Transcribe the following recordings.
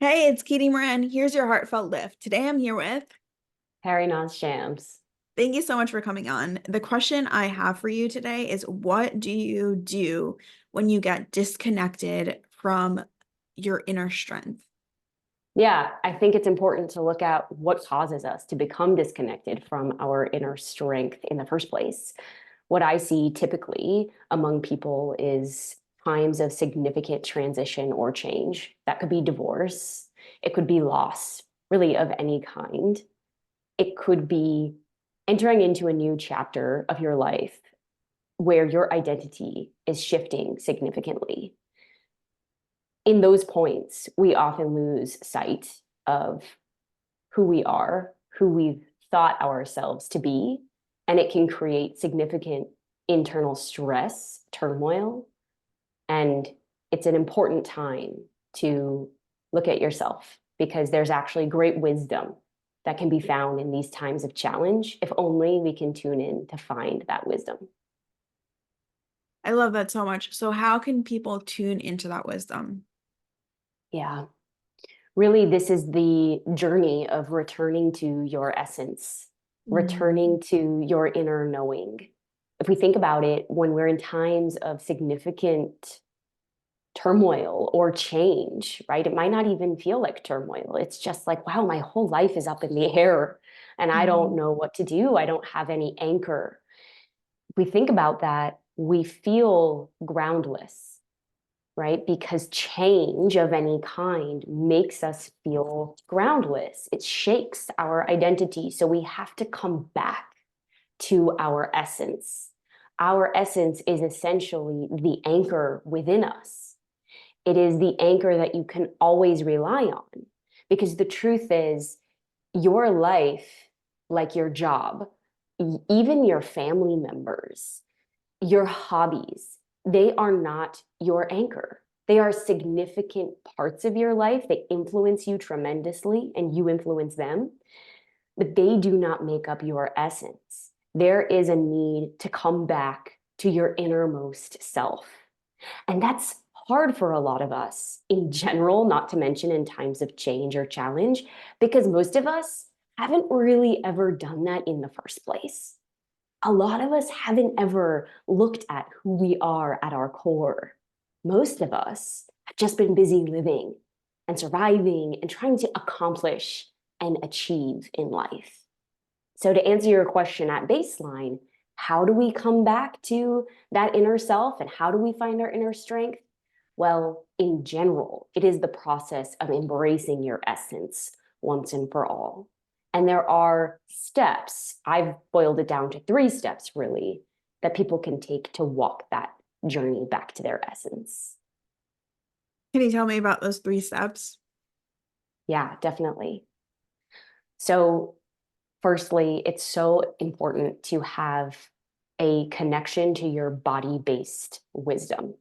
Hey, it's Katie Moran. Here's your heartfelt lift. Today I'm here with, Parinaz Shams. thank you so much for coming on. The question I have for you today is what do you do when you get disconnected from your inner strength? Yeah, I think it's important to look at what causes us to become disconnected from our inner strength in the first place. What I see typically among people is times of significant transition or change. That could be divorce, it could be loss, really of any kind. It could be entering into a new chapter of your life where your identity is shifting significantly. In those points, we often lose sight of who we are, who we've thought ourselves to be, and it can create significant internal stress, turmoil, and it's an important time to look at yourself because there's actually great wisdom that can be found in these times of challenge if only we can tune in to find that wisdom. I love that so much. So how can people tune into that wisdom? Yeah. Really, this is the journey of returning to your essence, Mm. returning to your inner knowing. If we think about it, when we're in times of significant turmoil or change, right? It might not even feel like turmoil. It's just like, wow, my whole life is up in the air and I don't Mhm. know what to do. I don't have any anchor. If we think about that, we feel groundless, right? Because change of any kind makes us feel groundless. It shakes our identity. So we have to come back to our essence. Our essence is essentially the anchor within us. It is the anchor that you can always rely on. Because the truth is, your life, like your job, even your family members, your hobbies, they are not your anchor. They are significant parts of your life. They influence you tremendously and you influence them, but they do not make up your essence. There is a need to come back to your innermost self. And that's hard for a lot of us in general, not to mention in times of change or challenge, because most of us haven't really ever done that in the first place. A lot of us haven't ever looked at who we are at our core. Most of us have just been busy living and surviving and trying to accomplish and achieve in life. So, to answer your question at baseline, how do we come back to that inner self and how do we find our inner strength? Well, in general, it is the process of embracing your essence once and for all. And there are steps, I've boiled it down to 3 steps really, that people can take to walk that journey back to their essence. Can you tell me about those 3 steps? Yeah, definitely. So, firstly, it's so important to have a connection to your body based wisdom.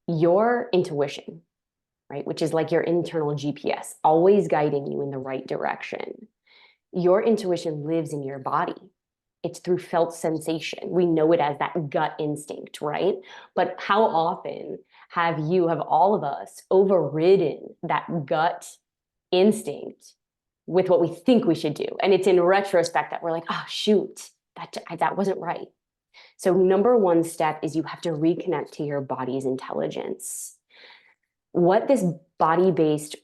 Your intuition, right, which is like your internal GPS, always guiding you in the right direction. Your intuition lives in your body. It's through felt sensation. We know it as that gut instinct, right? But how often have all of us overridden that gut instinct with what we think we should do? And it's in retrospect that we're like, oh, shoot, that wasn't right. So, number one step is you have to reconnect to your body's intelligence. What this body based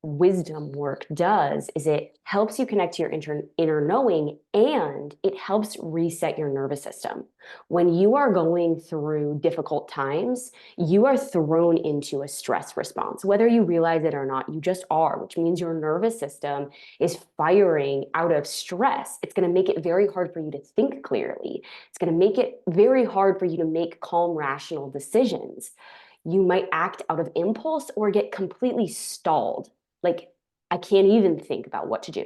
wisdom work does is it helps you connect to your inner knowing and it helps reset your nervous system. When you are going through difficult times, you are thrown into a stress response. Whether you realize it or not, you just are, which means your nervous system is firing out of stress. It's going to make it very hard for you to think clearly. It's going to make it very hard for you to make calm, rational decisions. You might act out of impulse or get completely stalled. Like, I can't even think about what to do.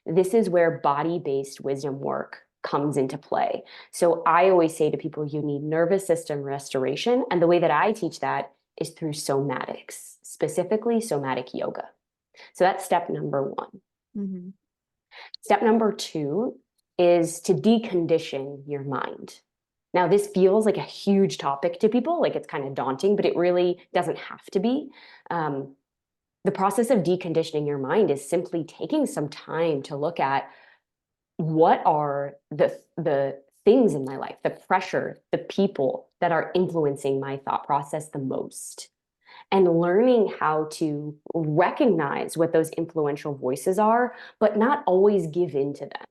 This is where body based wisdom work comes into play. So I always say to people, you need nervous system restoration. And the way that I teach that is through somatics, specifically somatic yoga. So that's step number one. Mhm. Step number two is to decondition your mind. Now, this feels like a huge topic to people, like it's kind of daunting, but it really doesn't have to be. Um, The process of deconditioning your mind is simply taking some time to look at what are the things in my life, the pressure, the people that are influencing my thought process the most, and learning how to recognize what those influential voices are, but not always give in to them,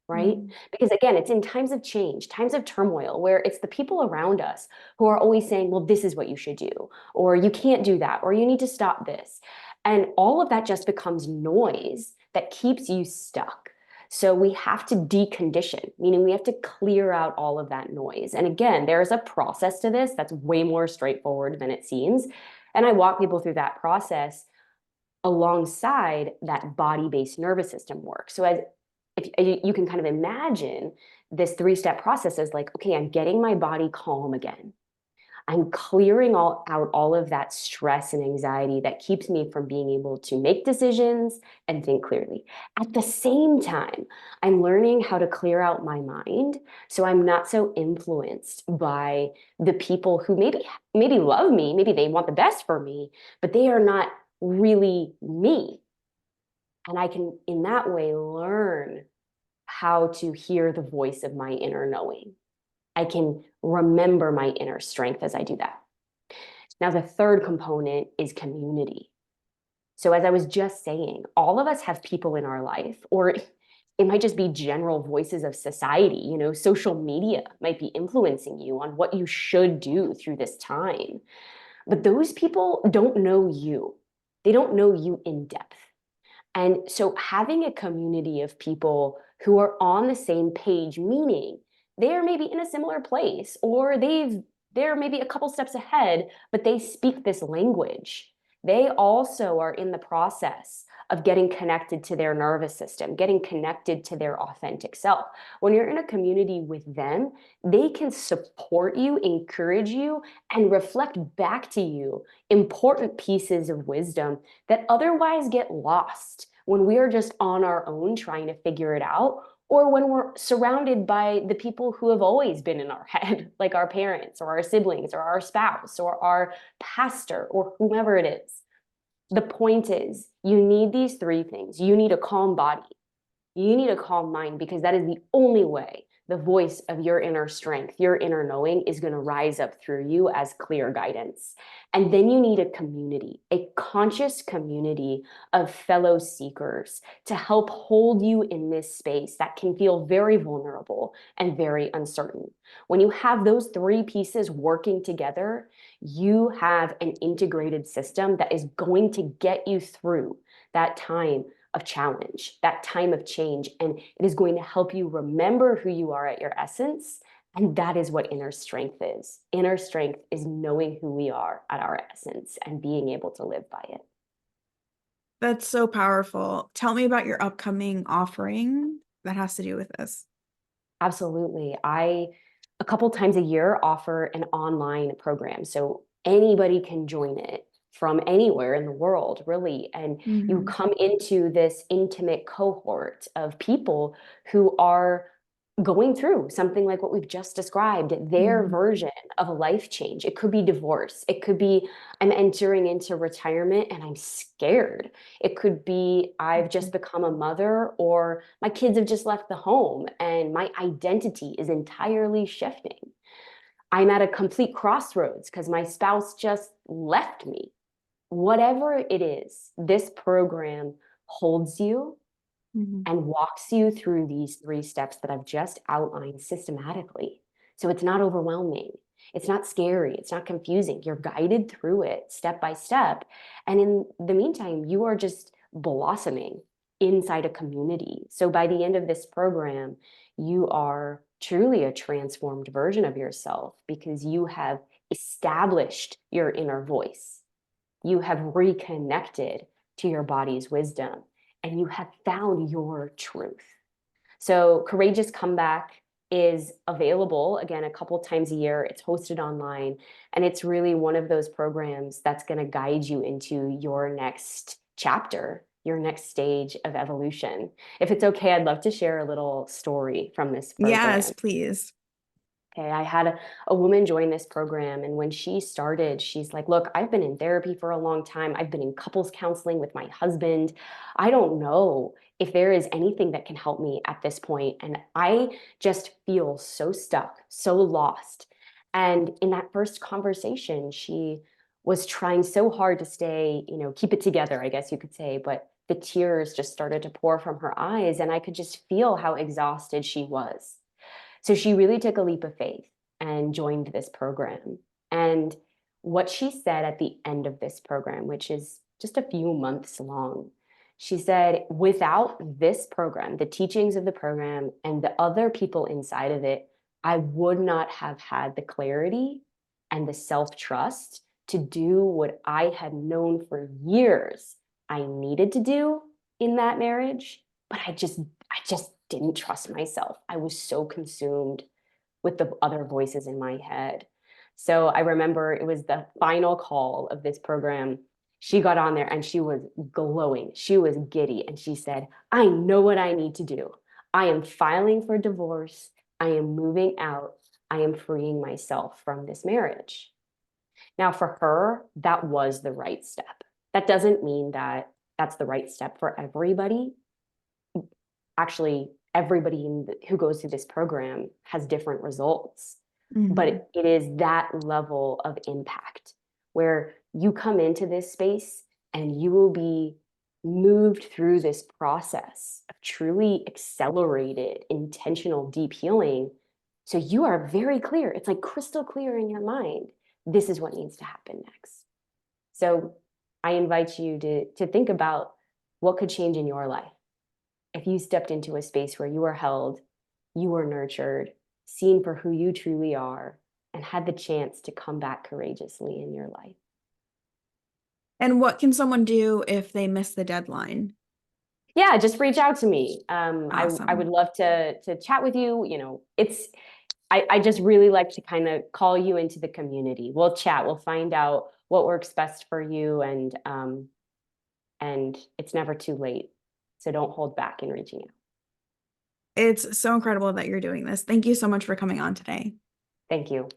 right? Mm. Because again, it's in times of change, times of turmoil, where it's the people around us who are always saying, well, this is what you should do, or you can't do that, or you need to stop this. And all of that just becomes noise that keeps you stuck. So we have to decondition, meaning we have to clear out all of that noise. And again, there's a process to this that's way more straightforward than it seems. And I walk people through that process alongside that body-based nervous system work. So as if you can kind of imagine this three-step process as like, okay, I'm getting my body calm again. I'm clearing out all of that stress and anxiety that keeps me from being able to make decisions and think clearly. At the same time, I'm learning how to clear out my mind so I'm not so influenced by the people who maybe love me, maybe they want the best for me, but they are not really me. And I can, in that way, learn how to hear the voice of my inner knowing. I can remember my inner strength as I do that. Now, the third component is community. So, as I was just saying, all of us have people in our life, or it might just be general voices of society. You know, social media might be influencing you on what you should do through this time. But those people don't know you, they don't know you in depth. And so having a community of people who are on the same page, meaning they're maybe in a similar place or they're maybe a couple steps ahead, but they speak this language. They also are in the process of getting connected to their nervous system, getting connected to their authentic self. When you're in a community with them, they can support you, encourage you, and reflect back to you important pieces of wisdom that otherwise get lost when we are just on our own trying to figure it out, or when we're surrounded by the people who have always been in our head, like our parents or our siblings or our spouse or our pastor or whomever it is. The point is, you need these three things. You need a calm body, you need a calm mind, because that is the only way the voice of your inner strength, your inner knowing, is going to rise up through you as clear guidance. And then you need a community, a conscious community of fellow seekers to help hold you in this space that can feel very vulnerable and very uncertain. When you have those three pieces working together, you have an integrated system that is going to get you through that time of challenge, that time of change. And it is going to help you remember who you are at your essence. And that is what inner strength is. Inner strength is knowing who we are at our essence and being able to live by it. That's so powerful. Tell me about your upcoming offering that has to do with this. Absolutely. A couple times a year, offer an online program. So anybody can join it from anywhere in the world, really. And you Mhm. come into this intimate cohort of people who are going through something like what we've just described, their Mhm. version of a life change. It could be divorce. It could be I'm entering into retirement and I'm scared. It could be I've just become a mother, or my kids have just left the home and my identity is entirely shifting. I'm at a complete crossroads because my spouse just left me. Whatever it is, this program holds you Mhm. and walks you through these three steps that I've just outlined systematically. So it's not overwhelming. It's not scary. It's not confusing. You're guided through it step by step. And in the meantime, you are just blossoming inside a community. So by the end of this program, you are truly a transformed version of yourself because you have established your inner voice. You have reconnected to your body's wisdom and you have found your truth. So, Courageous Comeback is available again a couple times a year. It's hosted online, and it's really one of those programs that's going to guide you into your next chapter, your next stage of evolution. If it's okay, I'd love to share a little story from this Yes, program. please. Okay, I had a woman join this program, and when she started, she's like, look, I've been in therapy for a long time. I've been in couples counseling with my husband. I don't know if there is anything that can help me at this point. And I just feel so stuck, so lost. And in that first conversation, she was trying so hard to stay, keep it together, I guess you could say, but the tears just started to pour from her eyes, and I could just feel how exhausted she was. So she really took a leap of faith and joined this program. And what she said at the end of this program, which is just a few months long, she said, without this program, the teachings of the program, and the other people inside of it, I would not have had the clarity and the self trust to do what I had known for years I needed to do in that marriage, but I just didn't trust myself. I was so consumed with the other voices in my head. So I remember it was the final call of this program. She got on there and she was glowing. She was giddy. And she said, I know what I need to do. I am filing for divorce. I am moving out. I am freeing myself from this marriage. Now, for her, that was the right step. That doesn't mean that that's the right step for everybody. Actually, everybody who goes through this program has different results, Mhm. but it is that level of impact where you come into this space and you will be moved through this process of truly accelerated, intentional, deep healing. So you are very clear. It's like crystal clear in your mind. This is what needs to happen next. So I invite you to think about what could change in your life if you stepped into a space where you were held, you were nurtured, seen for who you truly are, and had the chance to come back courageously in your life. And what can someone do if they miss the deadline? Yeah, just reach out to me. I would Awesome. love to chat with you. I just really like to kind of call you into the community. We'll chat. We'll find out what works best for you, and it's never too late. So don't hold back in reaching out. It's so incredible that you're doing this. Thank you so much for coming on today. Thank you.